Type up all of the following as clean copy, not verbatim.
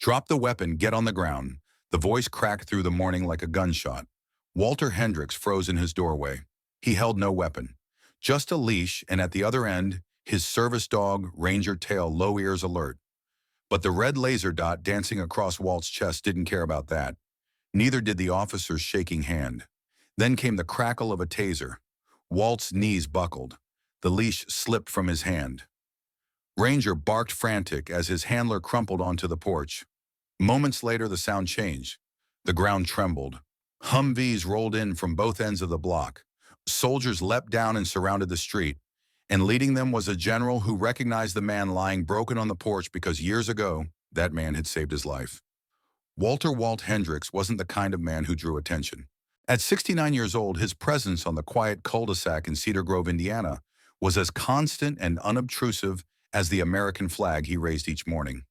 Drop the weapon, get on the ground. The voice cracked through the morning like a gunshot. Walter Hendricks froze in his doorway. He held no weapon, just a leash, and at the other end, his service dog, Ranger Tail, low ears alert. But the red laser dot dancing across Walt's chest didn't care about that. Neither did the officer's shaking hand. Then came the crackle of a taser. Walt's knees buckled. The leash slipped from his hand. Ranger barked frantic as his handler crumpled onto the porch. Moments later, the sound changed. The ground trembled. Humvees rolled in from both ends of the block. Soldiers leapt down and surrounded the street. And leading them was a general who recognized the man lying broken on the porch because years ago, that man had saved his life. Walter Walt Hendricks wasn't the kind of man who drew attention. At 69 years old, his presence on the quiet cul-de-sac in Cedar Grove, Indiana, was as constant and unobtrusive as the American flag he raised each morning.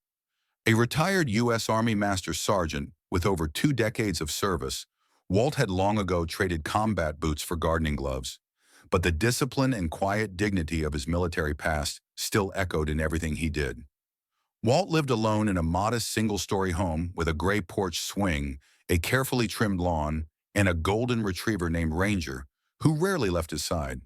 A retired U.S. Army Master Sergeant with over 2 decades of service, Walt had long ago traded combat boots for gardening gloves, but the discipline and quiet dignity of his military past still echoed in everything he did. Walt lived alone in a modest single-story home with a gray porch swing, a carefully trimmed lawn, and a golden retriever named Ranger, who rarely left his side.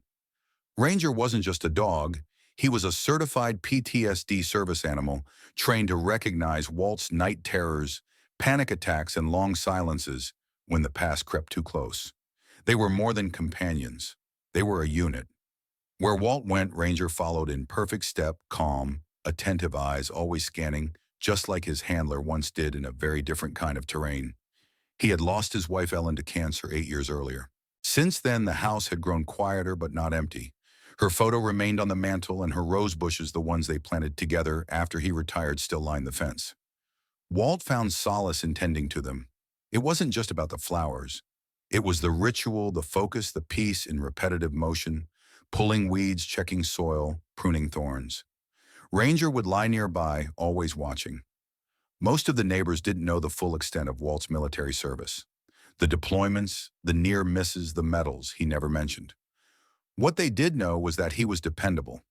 Ranger wasn't just a dog, he was a certified PTSD service animal trained to recognize Walt's night terrors, panic attacks, and long silences when the past crept too close. They were more than companions. They were a unit. Where Walt went, Ranger followed in perfect step, calm, attentive eyes, always scanning, just like his handler once did in a very different kind of terrain. He had lost his wife Ellen to cancer 8 years earlier. Since then, the house had grown quieter but not empty. Her photo remained on the mantel, and her rose bushes, the ones they planted together after he retired, still lined the fence. Walt found solace in tending to them. It wasn't just about the flowers. It was the ritual, the focus, the peace in repetitive motion, pulling weeds, checking soil, pruning thorns. Ranger would lie nearby, always watching. Most of the neighbors didn't know the full extent of Walt's military service. The deployments, the near misses, the medals he never mentioned. What they did know was that he was dependable.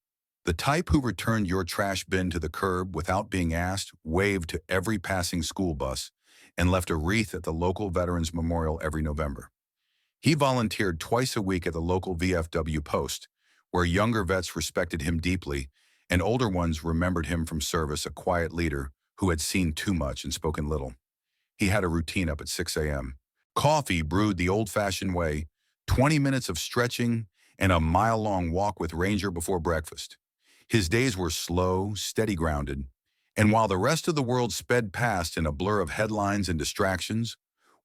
The type who returned your trash bin to the curb without being asked, waved to every passing school bus, and left a wreath at the local Veterans Memorial every November. He volunteered twice a week at the local VFW post, where younger vets respected him deeply, and older ones remembered him from service, a quiet leader who had seen too much and spoken little. He had a routine up at 6 a.m. Coffee brewed the old-fashioned way, 20 minutes of stretching, and a mile-long walk with Ranger before breakfast. His days were slow, steady grounded, and while the rest of the world sped past in a blur of headlines and distractions,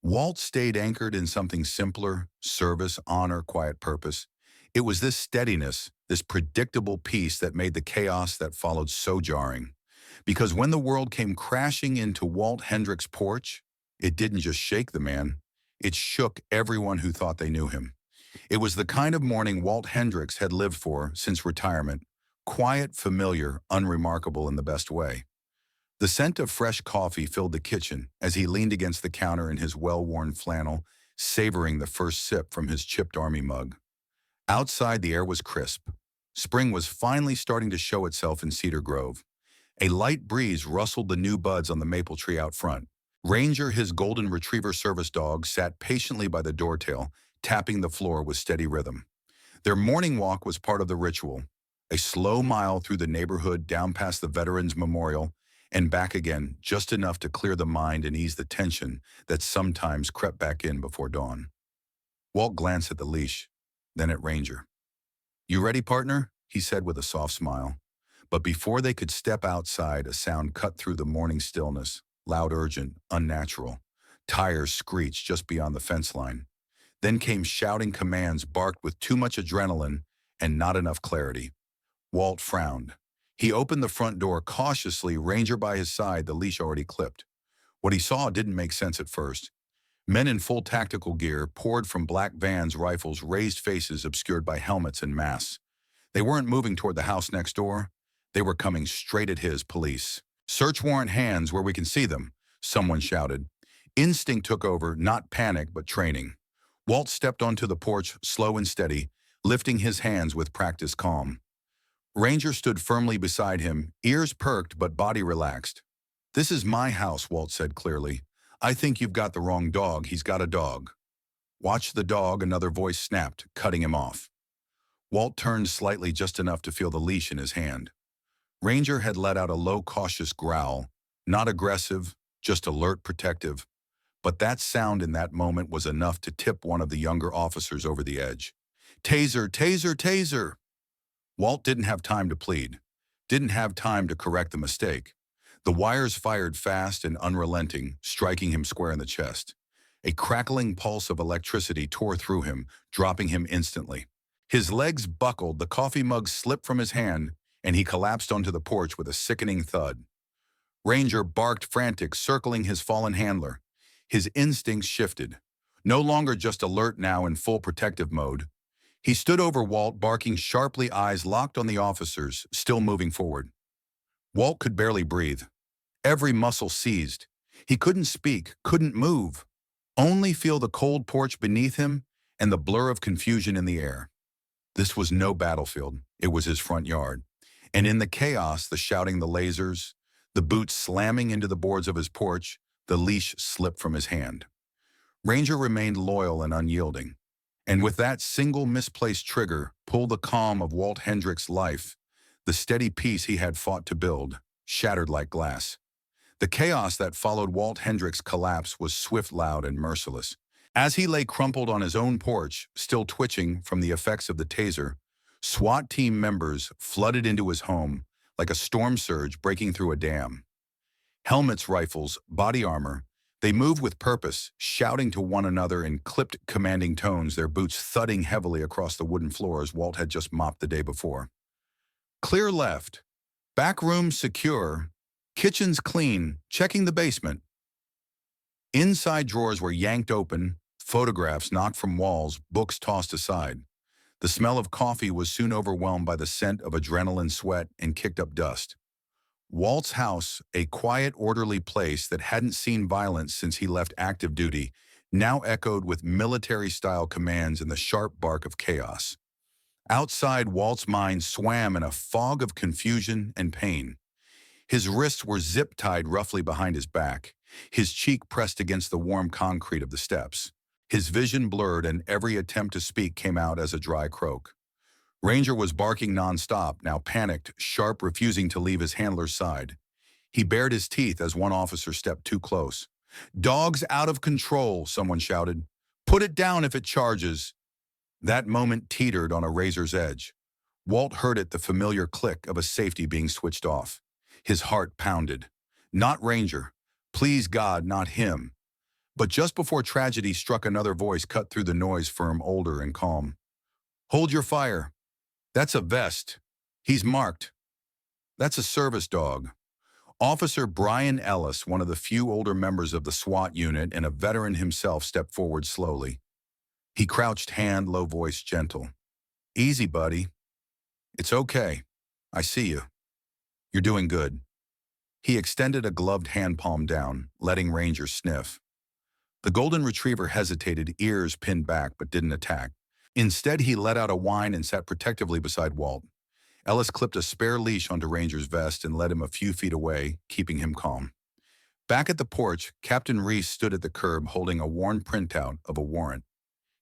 Walt stayed anchored in something simpler: service, honor, quiet purpose. It was this steadiness, this predictable peace that made the chaos that followed so jarring. Because when the world came crashing into Walt Hendricks' porch, it didn't just shake the man, it shook everyone who thought they knew him. It was the kind of morning Walt Hendricks had lived for since retirement, quiet, familiar, unremarkable in the best way. The scent of fresh coffee filled the kitchen as he leaned against the counter in his well-worn flannel, savoring the first sip from his chipped army mug. Outside, the air was crisp. Spring was finally starting to show itself in Cedar Grove. A light breeze rustled the new buds on the maple tree out front. Ranger, his golden retriever service dog, sat patiently by the doortail, tapping the floor with steady rhythm. Their morning walk was part of the ritual, a slow mile through the neighborhood, down past the Veterans Memorial, and back again, just enough to clear the mind and ease the tension that sometimes crept back in before dawn. Walt glanced at the leash, then at Ranger. "You ready, partner?" he said with a soft smile. But before they could step outside, a sound cut through the morning stillness, loud, urgent, unnatural. Tires screeched just beyond the fence line. Then came shouting commands barked with too much adrenaline and not enough clarity. Walt frowned. He opened the front door cautiously, Ranger by his side, the leash already clipped. What he saw didn't make sense at first. Men in full tactical gear poured from black vans, rifles, raised faces obscured by helmets and masks. They weren't moving toward the house next door. They were coming straight at his police. "Search warrant hands where we can see them," someone shouted. Instinct took over, not panic, but training. Walt stepped onto the porch, slow and steady, lifting his hands with practiced calm. Ranger stood firmly beside him, ears perked but body relaxed. "This is my house," Walt said clearly. "I think you've got the wrong dog. He's got a dog." "Watch the dog," another voice snapped, cutting him off. Walt turned slightly just enough to feel the leash in his hand. Ranger had let out a low, cautious growl, not aggressive, just alert, protective. But that sound in that moment was enough to tip one of the younger officers over the edge. "Taser, taser, taser!" Walt didn't have time to plead, didn't have time to correct the mistake. The wires fired fast and unrelenting, striking him square in the chest. A crackling pulse of electricity tore through him, dropping him instantly. His legs buckled, the coffee mug slipped from his hand, and he collapsed onto the porch with a sickening thud. Ranger barked frantic, circling his fallen handler. His instincts shifted. No longer just alert, now in full protective mode. He stood over Walt, barking sharply, eyes locked on the officers, still moving forward. Walt could barely breathe. Every muscle seized. He couldn't speak, couldn't move. Only feel the cold porch beneath him and the blur of confusion in the air. This was no battlefield. It was his front yard. And in the chaos, the shouting, the lasers, the boots slamming into the boards of his porch, the leash slipped from his hand. Ranger remained loyal and unyielding. And with that single misplaced trigger, pulled the calm of Walt Hendrick's life, the steady peace he had fought to build, shattered like glass. The chaos that followed Walt Hendrick's collapse was swift, loud, and merciless. As he lay crumpled on his own porch, still twitching from the effects of the taser, SWAT team members flooded into his home like a storm surge breaking through a dam. Helmets, rifles, body armor, they moved with purpose, shouting to one another in clipped, commanding tones, their boots thudding heavily across the wooden floors Walt had just mopped the day before. Clear left. Back rooms secure. Kitchens clean. Checking the basement. Inside drawers were yanked open, photographs knocked from walls, books tossed aside. The smell of coffee was soon overwhelmed by the scent of adrenaline, sweat, and kicked-up dust. Walt's house, a quiet, orderly place that hadn't seen violence since he left active duty, now echoed with military-style commands and the sharp bark of chaos. Outside, Walt's mind swam in a fog of confusion and pain. His wrists were zip-tied roughly behind his back, his cheek pressed against the warm concrete of the steps. His vision blurred, and every attempt to speak came out as a dry croak. Ranger was barking nonstop, now panicked, sharp, refusing to leave his handler's side. He bared his teeth as one officer stepped too close. "Dog's out of control," someone shouted. "Put it down if it charges." That moment teetered on a razor's edge. Walt heard it, the familiar click of a safety being switched off. His heart pounded. Not Ranger. Please God, not him. But just before tragedy struck, another voice cut through the noise, firm, older, and calm. "Hold your fire. That's a vest. He's marked. That's a service dog." Officer Brian Ellis, one of the few older members of the SWAT unit and a veteran himself, stepped forward slowly. He crouched, hand, low voice, gentle. "Easy, buddy. It's okay. I see you. You're doing good." He extended a gloved hand palm down, letting Ranger sniff. The golden retriever hesitated, ears pinned back, but didn't attack. Instead, he let out a whine and sat protectively beside Walt. Ellis clipped a spare leash onto Ranger's vest and led him a few feet away, keeping him calm. Back at the porch, Captain Reese stood at the curb holding a worn printout of a warrant.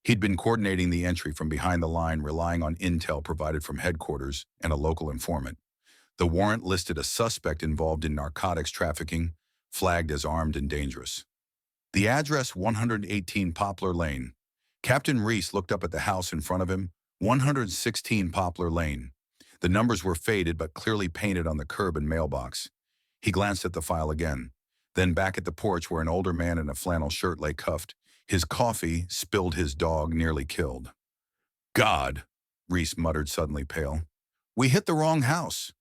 He'd been coordinating the entry from behind the line, relying on intel provided from headquarters and a local informant. The warrant listed a suspect involved in narcotics trafficking, flagged as armed and dangerous. The address, 118 Poplar Lane. Captain Reese looked up at the house in front of him, 116 Poplar Lane. The numbers were faded but clearly painted on the curb and mailbox. He glanced at the file again, then back at the porch where an older man in a flannel shirt lay cuffed. His coffee spilled, his dog nearly killed. "God," Reese muttered, suddenly pale. "We hit the wrong house."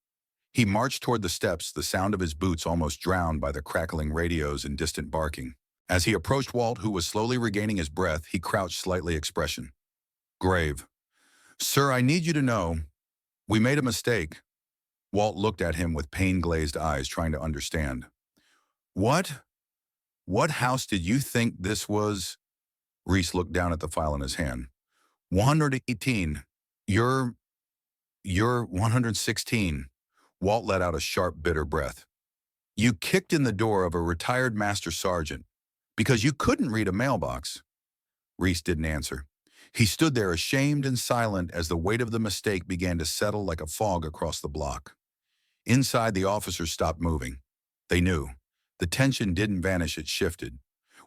He marched toward the steps, the sound of his boots almost drowned by the crackling radios and distant barking. As he approached Walt, who was slowly regaining his breath, he crouched, slightly expression. Grave. "Sir, I need you to know, we made a mistake." Walt looked at him with pain-glazed eyes, trying to understand. What? What house did you think this was?" Reese looked down at the file in his hand. 118. You're 116. Walt let out a sharp, bitter breath. You kicked in the door of a retired master sergeant because you couldn't read a mailbox. Reese didn't answer. He stood there ashamed and silent as the weight of the mistake began to settle like a fog across the block. Inside, the officers stopped moving. They knew. The tension didn't vanish, it shifted.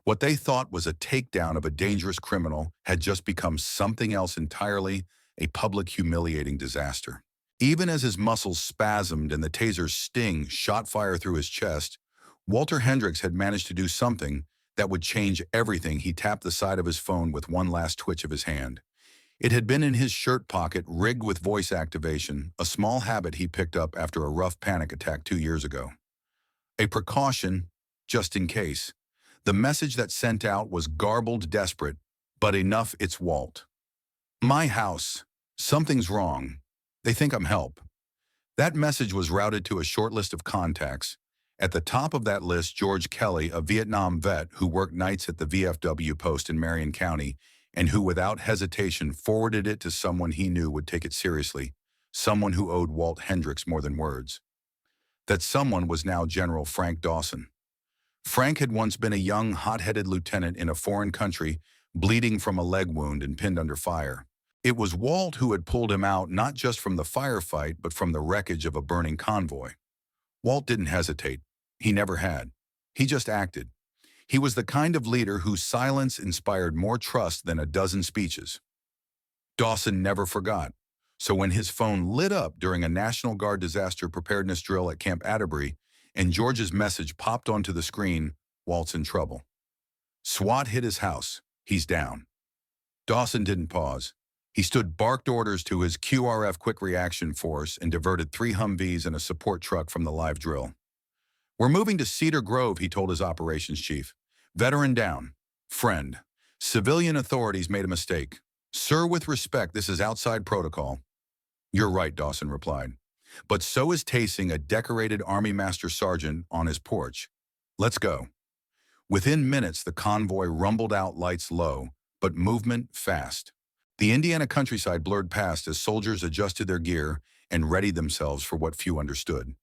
What they thought was a takedown of a dangerous criminal had just become something else entirely, a public humiliating disaster. Even as his muscles spasmed and the taser's sting shot fire through his chest, Walter Hendricks had managed to do something that would change everything. He tapped the side of his phone with one last twitch of his hand. It had been in his shirt pocket, rigged with voice activation, a small habit he picked up after a rough panic attack 2 years ago. A precaution, just in case. The message that sent out was garbled, desperate, but enough. It's Walt. My house. Something's wrong. They think I'm help. That message was routed to a short list of contacts. At the top of that list, George Kelly, a Vietnam vet who worked nights at the VFW post in Marion County, and who without hesitation forwarded it to someone he knew would take it seriously, someone who owed Walt Hendricks more than words. That someone was now General Frank Dawson. Frank had once been a young, hot-headed lieutenant in a foreign country, bleeding from a leg wound and pinned under fire. It was Walt who had pulled him out not just from the firefight, but from the wreckage of a burning convoy. Walt didn't hesitate. He never had. He just acted. He was the kind of leader whose silence inspired more trust than a dozen speeches. Dawson never forgot. So when his phone lit up during a National Guard disaster preparedness drill at Camp Atterbury, and George's message popped onto the screen, Walt's in trouble. SWAT hit his house. He's down. Dawson didn't pause. He stood, barked orders to his QRF Quick Reaction Force, and diverted 3 Humvees and a support truck from the live drill. We're moving to Cedar Grove, he told his operations chief. Veteran down. Friend. Civilian authorities made a mistake. Sir, with respect, this is outside protocol. You're right, Dawson replied. But so is tasing a decorated Army Master Sergeant on his porch. Let's go. Within minutes, the convoy rumbled out, lights low, but movement fast. The Indiana countryside blurred past as soldiers adjusted their gear and readied themselves for what few understood.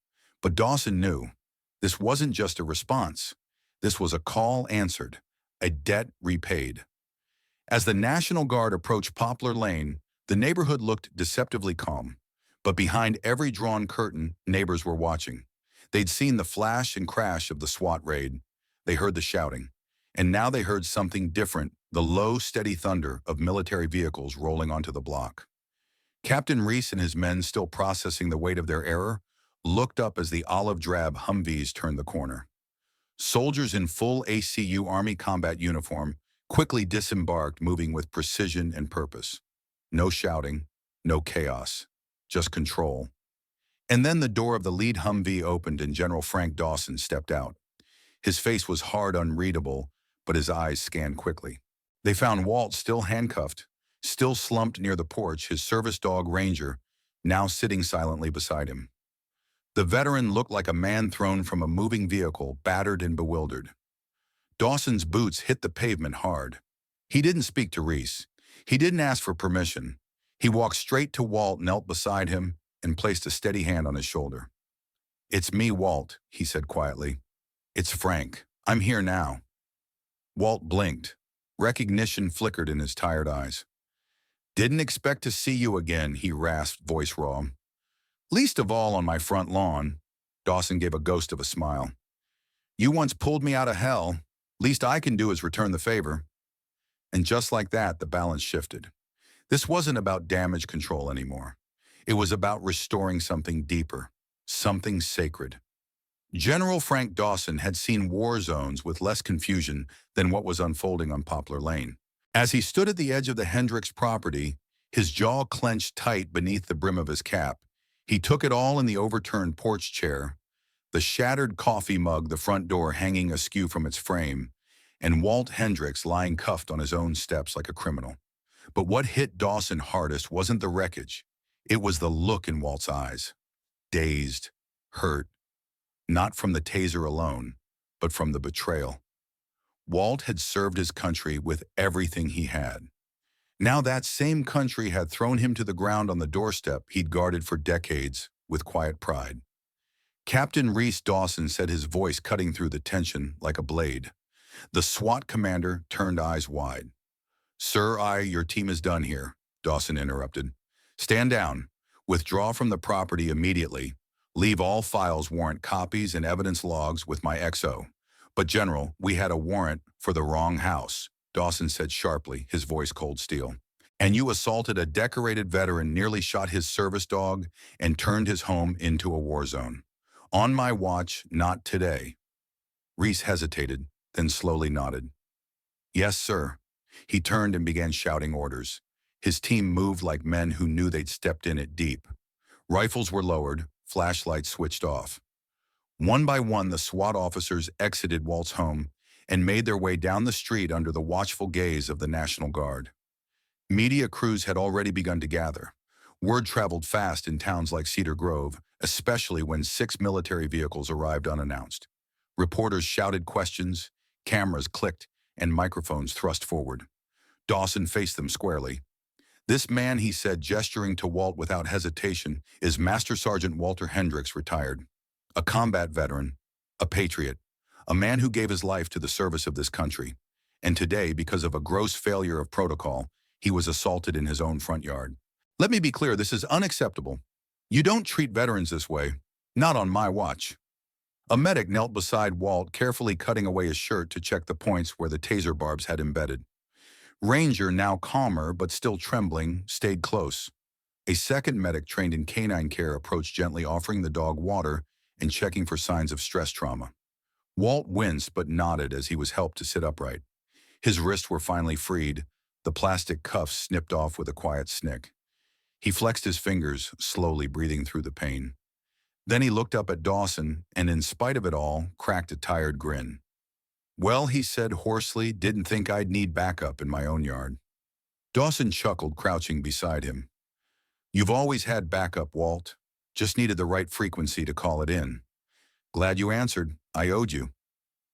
But Dawson knew. This wasn't just a response. This was a call answered, a debt repaid. As the National Guard approached Poplar Lane, the neighborhood looked deceptively calm. But behind every drawn curtain, neighbors were watching. They'd seen the flash and crash of the SWAT raid. They heard the shouting. And now they heard something different, the low, steady thunder of military vehicles rolling onto the block. Captain Reese and his men, still processing the weight of their error, looked up as the olive-drab Humvees turned the corner. Soldiers in full ACU Army combat uniform quickly disembarked, moving with precision and purpose. No shouting, no chaos, just control. And then the door of the lead Humvee opened and General Frank Dawson stepped out. His face was hard, unreadable, but his eyes scanned quickly. They found Walt still handcuffed, still slumped near the porch, his service dog Ranger now sitting silently beside him. The veteran looked like a man thrown from a moving vehicle, battered and bewildered. Dawson's boots hit the pavement hard. He didn't speak to Reese. He didn't ask for permission. He walked straight to Walt, knelt beside him, and placed a steady hand on his shoulder. "It's me, Walt," he said quietly. "It's Frank. I'm here now." Walt blinked. Recognition flickered in his tired eyes. "Didn't expect to see you again," he rasped, voice raw. "Least of all on my front lawn." Dawson gave a ghost of a smile. "You once pulled me out of hell. Least I can do is return the favor." And just like that, the balance shifted. This wasn't about damage control anymore. It was about restoring something deeper, something sacred. General Frank Dawson had seen war zones with less confusion than what was unfolding on Poplar Lane. As he stood at the edge of the Hendricks property, his jaw clenched tight beneath the brim of his cap, he took it all in the overturned porch chair, the shattered coffee mug, the front door hanging askew from its frame, and Walt Hendricks lying cuffed on his own steps like a criminal. But what hit Dawson hardest wasn't the wreckage. It was the look in Walt's eyes. Dazed, hurt, not from the taser alone, but from the betrayal. Walt had served his country with everything he had. Now that same country had thrown him to the ground on the doorstep he'd guarded for decades with quiet pride. Captain Reese Dawson said, his voice cutting through the tension like a blade. The SWAT commander turned eyes wide. "Sir, your team is done here," Dawson interrupted. "Stand down. Withdraw from the property immediately. Leave all files, warrant copies, and evidence logs with my XO. But General, we had a warrant for the wrong house," Dawson said sharply, his voice cold steel. "And you assaulted a decorated veteran, nearly shot his service dog, and turned his home into a war zone. On my watch, not today." Reese hesitated, then slowly nodded. "Yes, sir." He turned and began shouting orders. His team moved like men who knew they'd stepped in it deep. Rifles were lowered, flashlights switched off. One by one, the SWAT officers exited Walt's home and made their way down the street under the watchful gaze of the National Guard. Media crews had already begun to gather. Word traveled fast in towns like Cedar Grove, especially when 6 military vehicles arrived unannounced. Reporters shouted questions, cameras clicked, and microphones thrust forward. Dawson faced them squarely. "This man," he said, gesturing to Walt without hesitation, "is Master Sergeant Walter Hendricks, retired. A combat veteran, a patriot, a man who gave his life to the service of this country. And today, because of a gross failure of protocol, he was assaulted in his own front yard. Let me be clear, this is unacceptable. You don't treat veterans this way. Not on my watch." A medic knelt beside Walt, carefully cutting away his shirt to check the points where the taser barbs had embedded. Ranger, now calmer but still trembling, stayed close. A second medic trained in canine care approached, gently offering the dog water and checking for signs of stress trauma. Walt winced but nodded as he was helped to sit upright. His wrists were finally freed, the plastic cuffs snipped off with a quiet snick. He flexed his fingers, slowly breathing through the pain. Then he looked up at Dawson and, in spite of it all, cracked a tired grin. "Well," he said hoarsely, "didn't think I'd need backup in my own yard." Dawson chuckled, crouching beside him. "You've always had backup, Walt. Just needed the right frequency to call it in." "Glad you answered. I owed you,"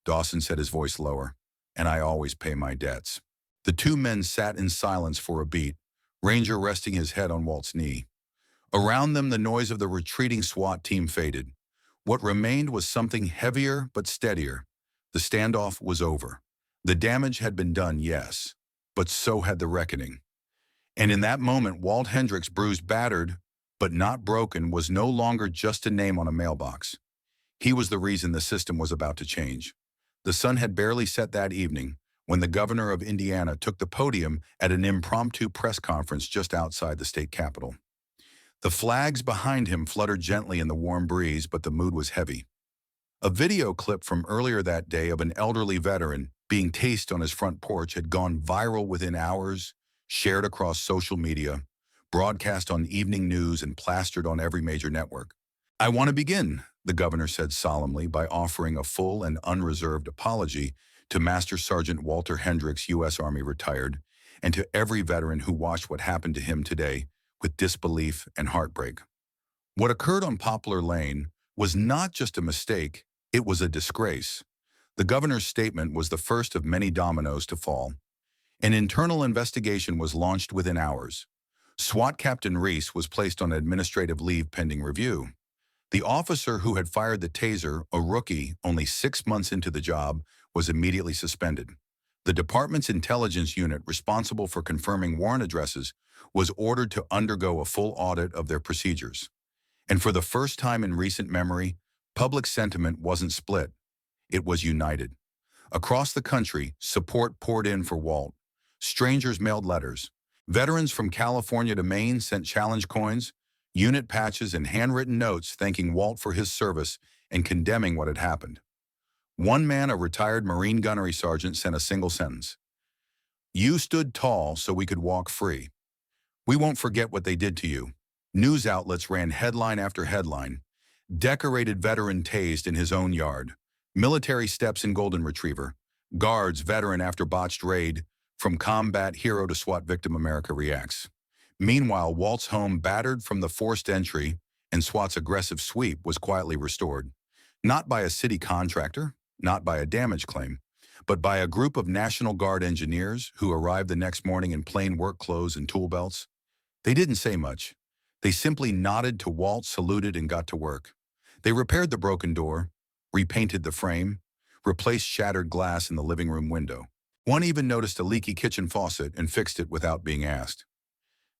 Dawson said, his voice lower. "And I always pay my debts." The two men sat in silence for a beat, Ranger resting his head on Walt's knee. Around them, the noise of the retreating SWAT team faded. What remained was something heavier but steadier. The standoff was over. The damage had been done, yes, but so had the reckoning. And in that moment, Walt Hendricks, bruised, battered, but not broken, was no longer just a name on a mailbox. He was the reason the system was about to change. The sun had barely set that evening when the governor of Indiana took the podium at an impromptu press conference just outside the state capitol. The flags behind him fluttered gently in the warm breeze, but the mood was heavy. A video clip from earlier that day of an elderly veteran being tased on his front porch had gone viral within hours, shared across social media, broadcast on evening news, and plastered on every major network. "I want to begin," the governor said solemnly, "by offering a full and unreserved apology to Master Sergeant Walter Hendricks, U.S. Army retired, and to every veteran who watched what happened to him today with disbelief and heartbreak. What occurred on Poplar Lane was not just a mistake, it was a disgrace." The governor's statement was the first of many dominoes to fall. An internal investigation was launched within hours. SWAT Captain Reese was placed on administrative leave pending review. The officer who had fired the taser, a rookie only 6 months into the job, was immediately suspended. The department's intelligence unit, responsible for confirming warrant addresses, was ordered to undergo a full audit of their procedures. And for the first time in recent memory, public sentiment wasn't split. It was united. Across the country, support poured in for Walt. Strangers mailed letters. Veterans from California to Maine sent challenge coins, unit patches, and handwritten notes thanking Walt for his service and condemning what had happened. One man, a retired Marine gunnery sergeant, sent a single sentence: "You stood tall so we could walk free. We won't forget what they did to you." News outlets ran headline after headline. Decorated veteran tased in his own yard. Military steps in Golden Retriever. Guards veteran after botched raid. From combat hero to SWAT victim, America reacts. Meanwhile, Walt's home, battered from the forced entry and SWAT's aggressive sweep, was quietly restored. Not by a city contractor, not by a damage claim, but by a group of National Guard engineers who arrived the next morning in plain work clothes and tool belts. They didn't say much. They simply nodded to Walt, saluted, and got to work. They repaired the broken door, repainted the frame, replaced shattered glass in the living room window. One even noticed a leaky kitchen faucet and fixed it without being asked.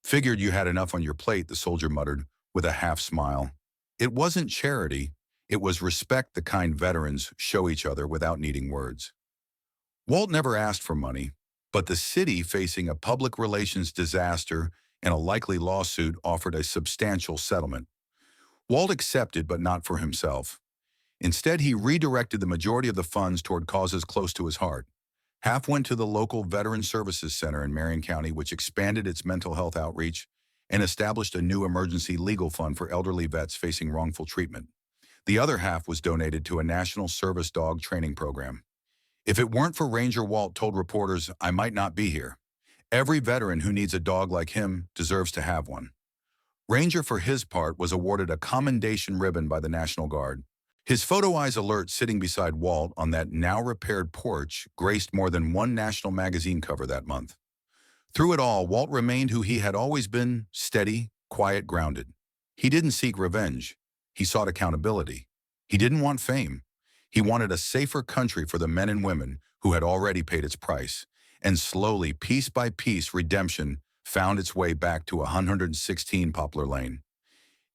Figured you had enough on your plate, the soldier muttered with a half smile. It wasn't charity, it was respect the kind veterans show each other without needing words. Walt never asked for money, but the city, facing a public relations disaster and a likely lawsuit, offered a substantial settlement. Walt accepted, but not for himself. Instead, he redirected the majority of the funds toward causes close to his heart. Half went to the local Veteran Services Center in Marion County, which expanded its mental health outreach and established a new emergency legal fund for elderly vets facing wrongful treatment. The other half was donated to a national service dog training program. If it weren't for Ranger Walt told reporters, I might not be here. Every veteran who needs a dog like him deserves to have one. Ranger, for his part, was awarded a commendation ribbon by the National Guard. His photo eyes alert sitting beside Walt on that now-repaired porch graced more than one national magazine cover that month. Through it all, Walt remained who he had always been: steady, quiet, grounded. He didn't seek revenge. He sought accountability. He didn't want fame. He wanted a safer country for the men and women who had already paid its price. And slowly, piece by piece, redemption found its way back to 116 Poplar Lane.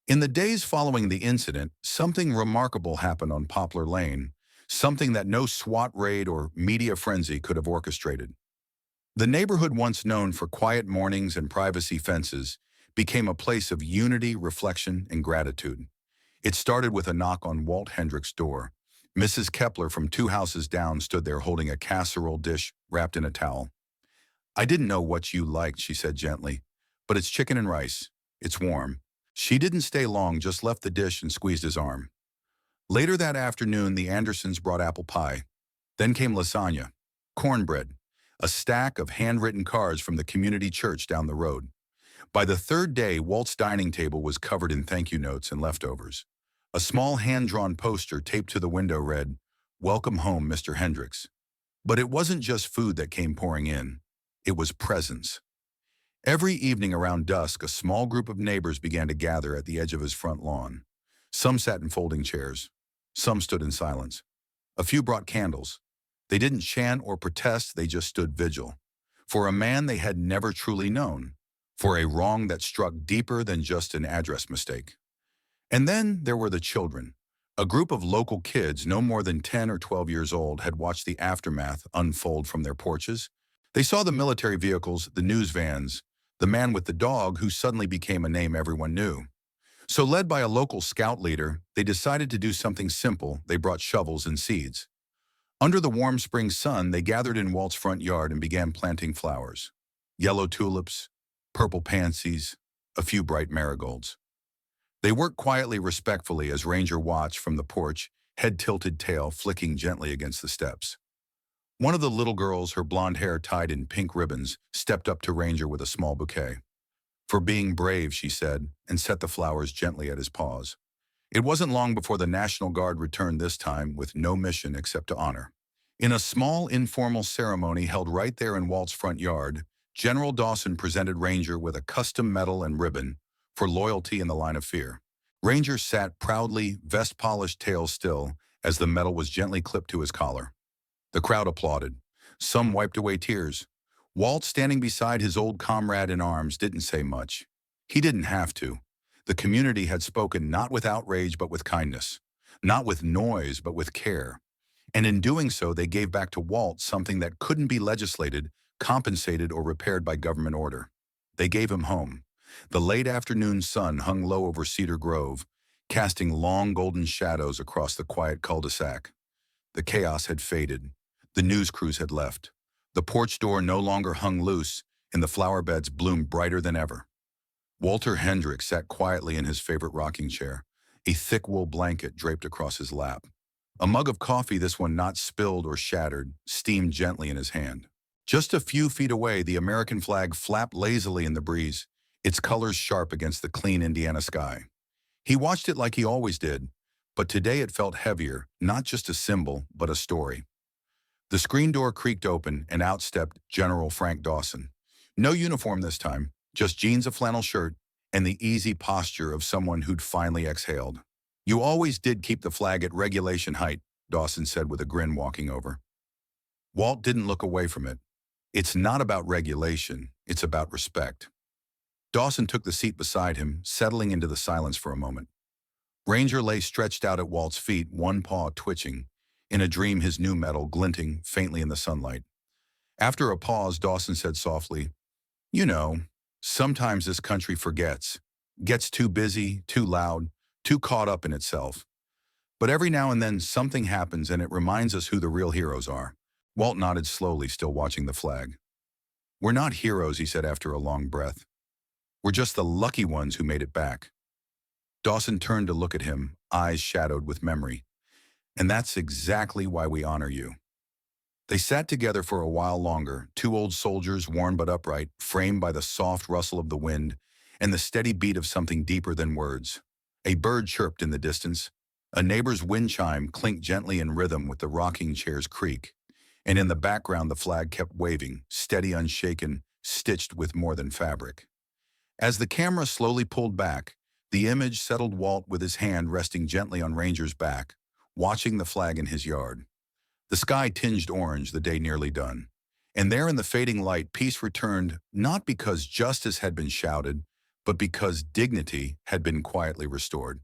In the days following the incident, something remarkable happened on Poplar Lane, something that no SWAT raid or media frenzy could have orchestrated. The neighborhood, once known for quiet mornings and privacy fences, became a place of unity, reflection, and gratitude. It started with a knock on Walt Hendrick's door. Mrs. Kepler from 2 houses down stood there holding a casserole dish wrapped in a towel. I didn't know what you liked, she said gently, but it's chicken and rice. It's warm. She didn't stay long, just left the dish and squeezed his arm. Later that afternoon, the Andersons brought apple pie. Then came lasagna, cornbread, a stack of handwritten cards from the community church down the road. By the third day, Walt's dining table was covered in thank you notes and leftovers. A small hand-drawn poster taped to the window read, "Welcome home, Mr. Hendricks." But it wasn't just food that came pouring in. It was presence. Every evening around dusk, a small group of neighbors began to gather at the edge of his front lawn. Some sat in folding chairs. Some stood in silence. A few brought candles. They didn't chant or protest, they just stood vigil. For a man they had never truly known. For a wrong that struck deeper than just an address mistake. And then there were the children. A group of local kids, no more than 10 or 12 years old, had watched the aftermath unfold from their porches. They saw the military vehicles, the news vans, the man with the dog who suddenly became a name everyone knew. So, led by a local scout leader, they decided to do something simple. They brought shovels and seeds. Under the warm spring sun, they gathered in Walt's front yard and began planting flowers. Yellow tulips, purple pansies, a few bright marigolds. They worked quietly, respectfully, as Ranger watched from the porch, head tilted, tail flicking gently against the steps. One of the little girls, her blonde hair tied in pink ribbons, stepped up to Ranger with a small bouquet. "For being brave," she said, and set the flowers gently at his paws. It wasn't long before the National Guard returned, this time with no mission except to honor. In a small, informal ceremony held right there in Walt's front yard, General Dawson presented Ranger with a custom medal and ribbon for loyalty in the line of fear. Ranger sat proudly, vest polished, tail still, as the medal was gently clipped to his collar. The crowd applauded. Some wiped away tears. Walt, standing beside his old comrade in arms, didn't say much. He didn't have to. The community had spoken not with outrage but with kindness, not with noise but with care. And in doing so, they gave back to Walt something that couldn't be legislated, compensated, or repaired by government order. They gave him home. The late afternoon sun hung low over Cedar Grove, casting long golden shadows across the quiet cul-de-sac. The chaos had faded. The news crews had left. The porch door no longer hung loose, and the flower beds bloomed brighter than ever. Walter Hendricks sat quietly in his favorite rocking chair, a thick wool blanket draped across his lap. A mug of coffee, this one not spilled or shattered, steamed gently in his hand. Just a few feet away, the American flag flapped lazily in the breeze, its colors sharp against the clean Indiana sky. He watched it like he always did, but today it felt heavier, not just a symbol, but a story. The screen door creaked open, and out stepped General Frank Dawson. No uniform this time, just jeans, a flannel shirt, and the easy posture of someone who'd finally exhaled. You always did keep the flag at regulation height, Dawson said with a grin walking over. Walt didn't look away from it. It's not about regulation, it's about respect. Dawson took the seat beside him, settling into the silence for a moment. Ranger lay stretched out at Walt's feet, one paw twitching, in a dream his new metal glinting faintly in the sunlight. After a pause, Dawson said softly, "You know, sometimes this country forgets, gets too busy, too loud, too caught up in itself. But every now and then something happens and it reminds us who the real heroes are." Walt nodded slowly, still watching the flag. "We're not heroes," he said after a long breath. "We're just the lucky ones who made it back." Dawson turned to look at him, eyes shadowed with memory. "And that's exactly why we honor you." They sat together for a while longer, two old soldiers, worn but upright, framed by the soft rustle of the wind and the steady beat of something deeper than words. A bird chirped in the distance. A neighbor's wind chime clinked gently in rhythm with the rocking chair's creak. And in the background the flag kept waving, steady, unshaken, stitched with more than fabric. As the camera slowly pulled back, the image settled Walt with his hand resting gently on Ranger's back, watching the flag in his yard. The sky tinged orange, the day nearly done. And there in the fading light, peace returned, not because justice had been shouted, but because dignity had been quietly restored.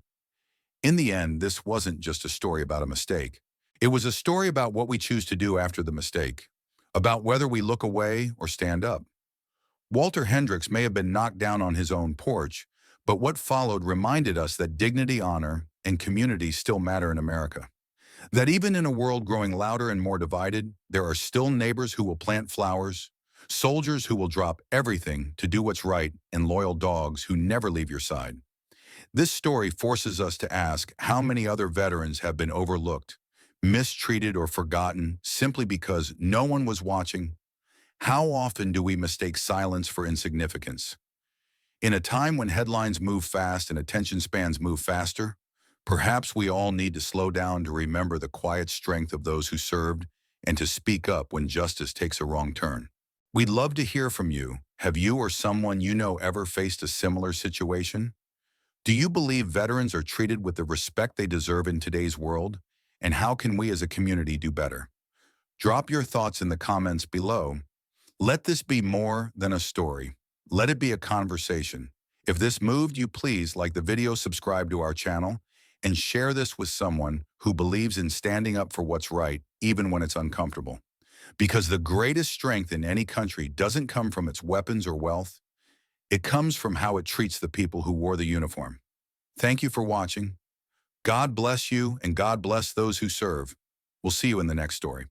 In the end, this wasn't just a story about a mistake. It was a story about what we choose to do after the mistake, about whether we look away or stand up. Walter Hendricks may have been knocked down on his own porch, but what followed reminded us that dignity, honor, and community still matter in America. That even in a world growing louder and more divided, there are still neighbors who will plant flowers, soldiers who will drop everything to do what's right, and loyal dogs who never leave your side. This story forces us to ask how many other veterans have been overlooked, mistreated, or forgotten simply because no one was watching. How often do we mistake silence for insignificance? In a time when headlines move fast and attention spans move faster, perhaps we all need to slow down to remember the quiet strength of those who served and to speak up when justice takes a wrong turn. We'd love to hear from you. Have you or someone you know ever faced a similar situation? Do you believe veterans are treated with the respect they deserve in today's world? And how can we as a community do better? Drop your thoughts in the comments below. Let this be more than a story. Let it be a conversation. If this moved you, please like the video, subscribe to our channel, and share this with someone who believes in standing up for what's right, even when it's uncomfortable. Because the greatest strength in any country doesn't come from its weapons or wealth. It comes from how it treats the people who wore the uniform. Thank you for watching. God bless you, and God bless those who serve. We'll see you in the next story.